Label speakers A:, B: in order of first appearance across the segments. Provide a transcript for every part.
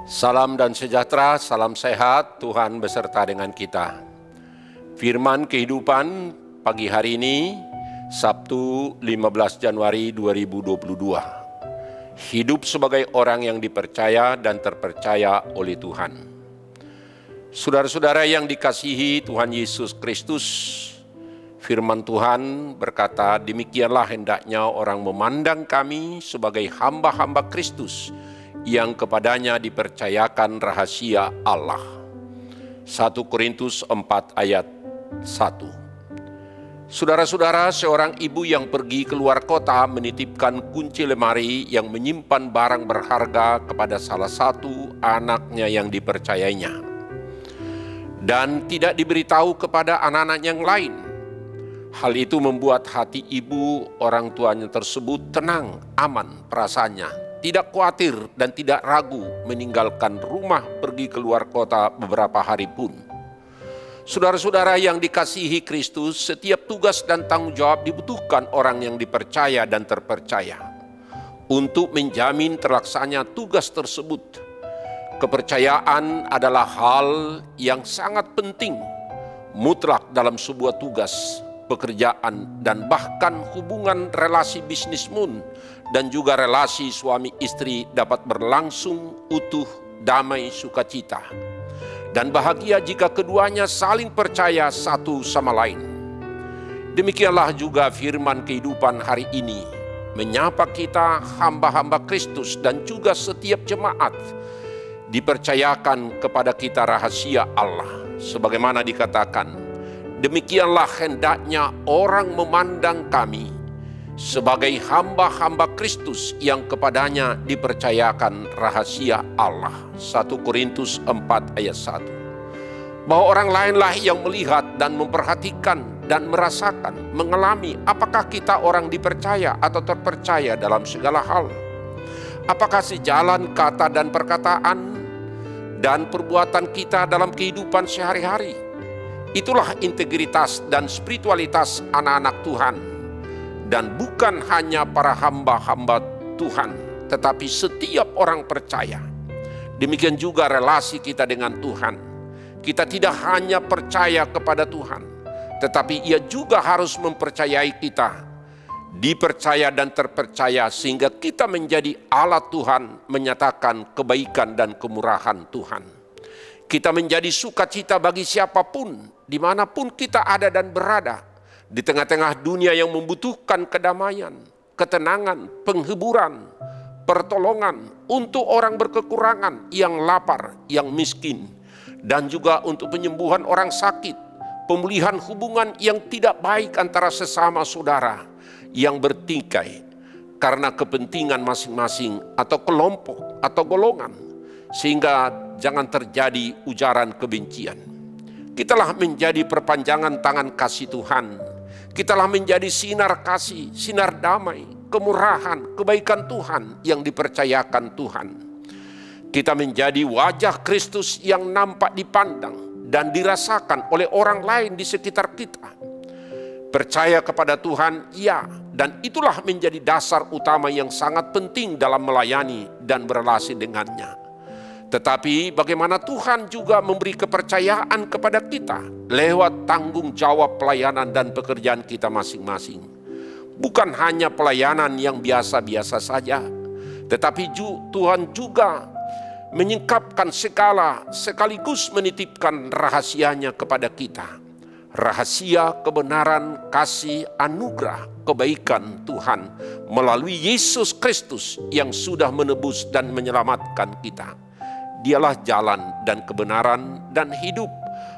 A: Salam dan sejahtera, salam sehat, Tuhan beserta dengan kita. Firman kehidupan pagi hari ini, Sabtu 15 Januari 2022. Hidup sebagai orang yang dipercaya dan terpercaya oleh Tuhan. Saudara-saudara yang dikasihi Tuhan Yesus Kristus, firman Tuhan berkata, demikianlah hendaknya orang memandang kami sebagai hamba-hamba Kristus, yang kepadanya dipercayakan rahasia Allah. 1 Korintus 4 ayat 1. Saudara-saudara, seorang ibu yang pergi keluar kota menitipkan kunci lemari yang menyimpan barang berharga kepada salah satu anaknya yang dipercayainya. Dan tidak diberitahu kepada anak-anak yang lain. Hal itu membuat hati ibu orang tuanya tersebut tenang, aman perasaannya. Tidak khawatir dan tidak ragu meninggalkan rumah pergi keluar kota beberapa hari pun. Saudara-saudara yang dikasihi Kristus, setiap tugas dan tanggung jawab dibutuhkan orang yang dipercaya dan terpercaya. Untuk menjamin terlaksananya tugas tersebut, kepercayaan adalah hal yang sangat penting, mutlak dalam sebuah tugas, pekerjaan, dan bahkan hubungan relasi bisnismun dan juga relasi suami istri dapat berlangsung utuh, damai, sukacita, dan bahagia jika keduanya saling percaya satu sama lain. Demikianlah juga firman kehidupan hari ini menyapa kita hamba-hamba Kristus dan juga setiap jemaat dipercayakan kepada kita rahasia Allah. Sebagaimana dikatakan, demikianlah hendaknya orang memandang kami sebagai hamba-hamba Kristus yang kepadanya dipercayakan rahasia Allah. 1 Korintus 4 ayat 1. Bahwa orang lainlah yang melihat dan memperhatikan dan merasakan, mengalami apakah kita orang dipercaya atau terpercaya dalam segala hal. Apakah sejalan kata dan perkataan dan perbuatan kita dalam kehidupan sehari-hari. Itulah integritas dan spiritualitas anak-anak Tuhan. Dan bukan hanya para hamba-hamba Tuhan, tetapi setiap orang percaya. Demikian juga relasi kita dengan Tuhan. Kita tidak hanya percaya kepada Tuhan, tetapi Ia juga harus mempercayai kita. Dipercaya dan terpercaya sehingga kita menjadi alat Tuhan menyatakan kebaikan dan kemurahan Tuhan. Kita menjadi sukacita bagi siapapun, dimanapun kita ada dan berada. Di tengah-tengah dunia yang membutuhkan kedamaian, ketenangan, penghiburan, pertolongan untuk orang berkekurangan, yang lapar, yang miskin, dan juga untuk penyembuhan orang sakit, pemulihan hubungan yang tidak baik antara sesama saudara yang bertikai karena kepentingan masing-masing atau kelompok atau golongan, sehingga jangan terjadi ujaran kebencian. Kitalah menjadi perpanjangan tangan kasih Tuhan. Kitalah menjadi sinar kasih, sinar damai, kemurahan, kebaikan Tuhan yang dipercayakan Tuhan. Kita menjadi wajah Kristus yang nampak dipandang dan dirasakan oleh orang lain di sekitar kita. Percaya kepada Tuhan, ya, dan itulah menjadi dasar utama yang sangat penting dalam melayani dan berelasi dengannya. Tetapi bagaimana Tuhan juga memberi kepercayaan kepada kita lewat tanggung jawab pelayanan dan pekerjaan kita masing-masing. Bukan hanya pelayanan yang biasa-biasa saja, tetapi Tuhan juga menyingkapkan sekaligus menitipkan rahasianya kepada kita. Rahasia kebenaran, kasih, anugerah, kebaikan Tuhan melalui Yesus Kristus yang sudah menebus dan menyelamatkan kita. Dialah jalan dan kebenaran dan hidup.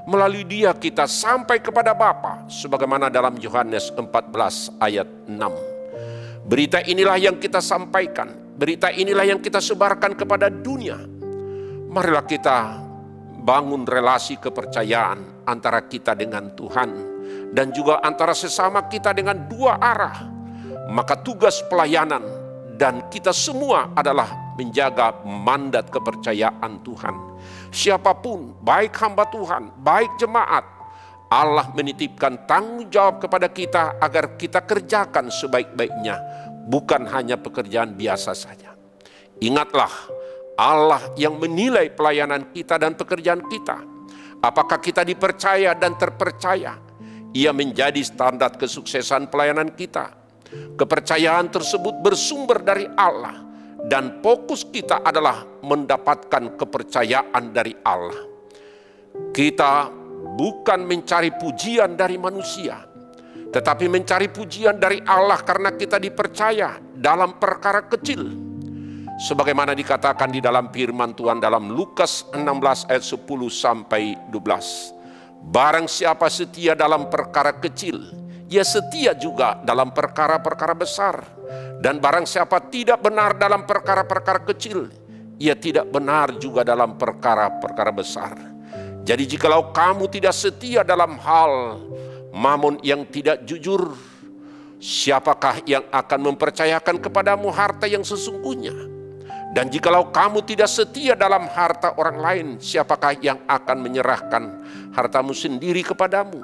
A: Melalui Dia kita sampai kepada Bapa, sebagaimana dalam Yohanes 14 ayat 6. Berita inilah yang kita sampaikan, berita inilah yang kita sebarkan kepada dunia. Marilah kita bangun relasi kepercayaan antara kita dengan Tuhan dan juga antara sesama kita dengan dua arah. Maka tugas pelayanan dan kita semua adalah menjaga mandat kepercayaan Tuhan. Siapapun, baik hamba Tuhan, baik jemaat, Allah menitipkan tanggung jawab kepada kita agar kita kerjakan sebaik-baiknya, bukan hanya pekerjaan biasa saja. Ingatlah, Allah yang menilai pelayanan kita dan pekerjaan kita. Apakah kita dipercaya dan terpercaya? Ia menjadi standar kesuksesan pelayanan kita. Kepercayaan tersebut bersumber dari Allah, dan fokus kita adalah mendapatkan kepercayaan dari Allah. Kita bukan mencari pujian dari manusia, tetapi mencari pujian dari Allah karena kita dipercaya dalam perkara kecil. Sebagaimana dikatakan di dalam firman Tuhan dalam Lukas 16 ayat 10 sampai 12. Barang siapa setia dalam perkara kecil, ia setia juga dalam perkara-perkara besar. Dan barang siapa tidak benar dalam perkara-perkara kecil, ia tidak benar juga dalam perkara-perkara besar. Jadi jikalau kamu tidak setia dalam hal mammon yang tidak jujur, siapakah yang akan mempercayakan kepadamu harta yang sesungguhnya? Dan jikalau kamu tidak setia dalam harta orang lain, siapakah yang akan menyerahkan hartamu sendiri kepadamu?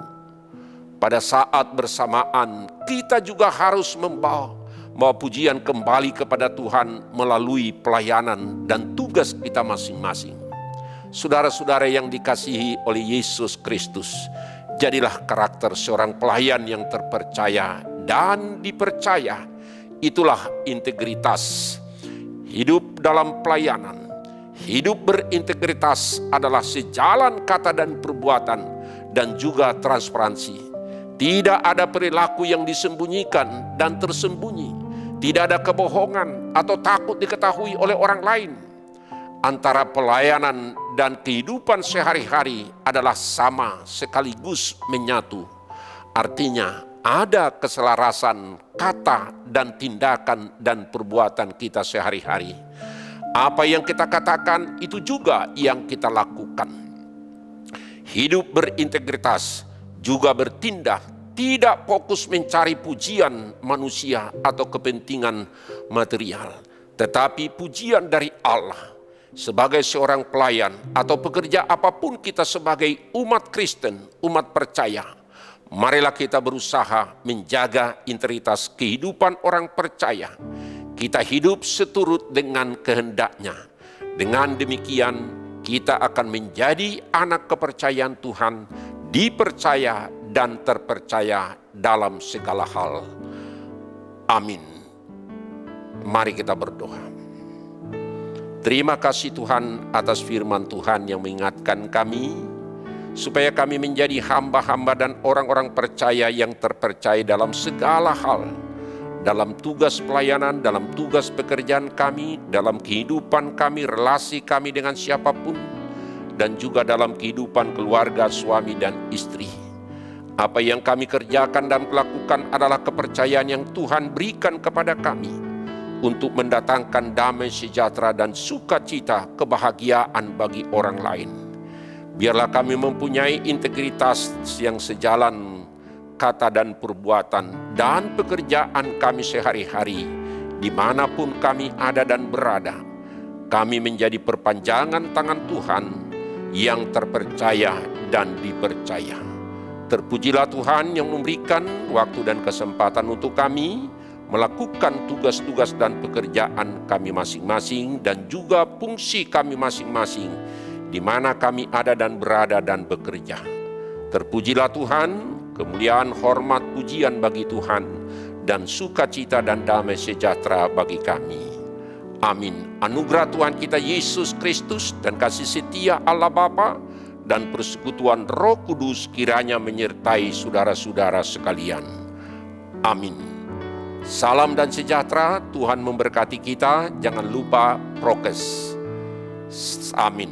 A: Pada saat bersamaan, kita juga harus membawa pujian kembali kepada Tuhan melalui pelayanan dan tugas kita masing-masing. Saudara-saudara yang dikasihi oleh Yesus Kristus, jadilah karakter seorang pelayan yang terpercaya dan dipercaya. Itulah integritas. Hidup dalam pelayanan, hidup berintegritas adalah sejalan kata dan perbuatan dan juga transparansi. Tidak ada perilaku yang disembunyikan dan tersembunyi. Tidak ada kebohongan atau takut diketahui oleh orang lain. Antara pelayanan dan kehidupan sehari-hari adalah sama sekaligus menyatu. Artinya ada keselarasan kata dan tindakan dan perbuatan kita sehari-hari. Apa yang kita katakan itu juga yang kita lakukan. Hidup berintegritas juga bertindak, tidak fokus mencari pujian manusia atau kepentingan material, tetapi pujian dari Allah. Sebagai seorang pelayan atau pekerja apapun kita sebagai umat Kristen, umat percaya, marilah kita berusaha menjaga integritas kehidupan orang percaya. Kita hidup seturut dengan kehendaknya. Dengan demikian kita akan menjadi anak kepercayaan Tuhan, dipercaya dan terpercaya dalam segala hal. Amin. Mari kita berdoa. Terima kasih Tuhan atas firman Tuhan yang mengingatkan kami, supaya kami menjadi hamba-hamba dan orang-orang percaya yang terpercaya dalam segala hal. Dalam tugas pelayanan, dalam tugas pekerjaan kami, dalam kehidupan kami, relasi kami dengan siapapun, dan juga dalam kehidupan keluarga suami dan istri. Apa yang kami kerjakan dan lakukan adalah kepercayaan yang Tuhan berikan kepada kami untuk mendatangkan damai sejahtera dan sukacita kebahagiaan bagi orang lain. Biarlah kami mempunyai integritas yang sejalan kata dan perbuatan dan pekerjaan kami sehari-hari, dimanapun kami ada dan berada. Kami menjadi perpanjangan tangan Tuhan yang terpercaya dan dipercaya. Terpujilah Tuhan yang memberikan waktu dan kesempatan untuk kami melakukan tugas-tugas dan pekerjaan kami masing-masing dan juga fungsi kami masing-masing di mana kami ada dan berada dan bekerja. Terpujilah Tuhan, kemuliaan, hormat, pujian bagi Tuhan, dan sukacita dan damai sejahtera bagi kami. Amin. Anugerah Tuhan kita Yesus Kristus dan kasih setia Allah Bapa dan persekutuan Roh Kudus kiranya menyertai saudara-saudara sekalian. Amin. Salam dan sejahtera, Tuhan memberkati kita, jangan lupa prokes. Amin.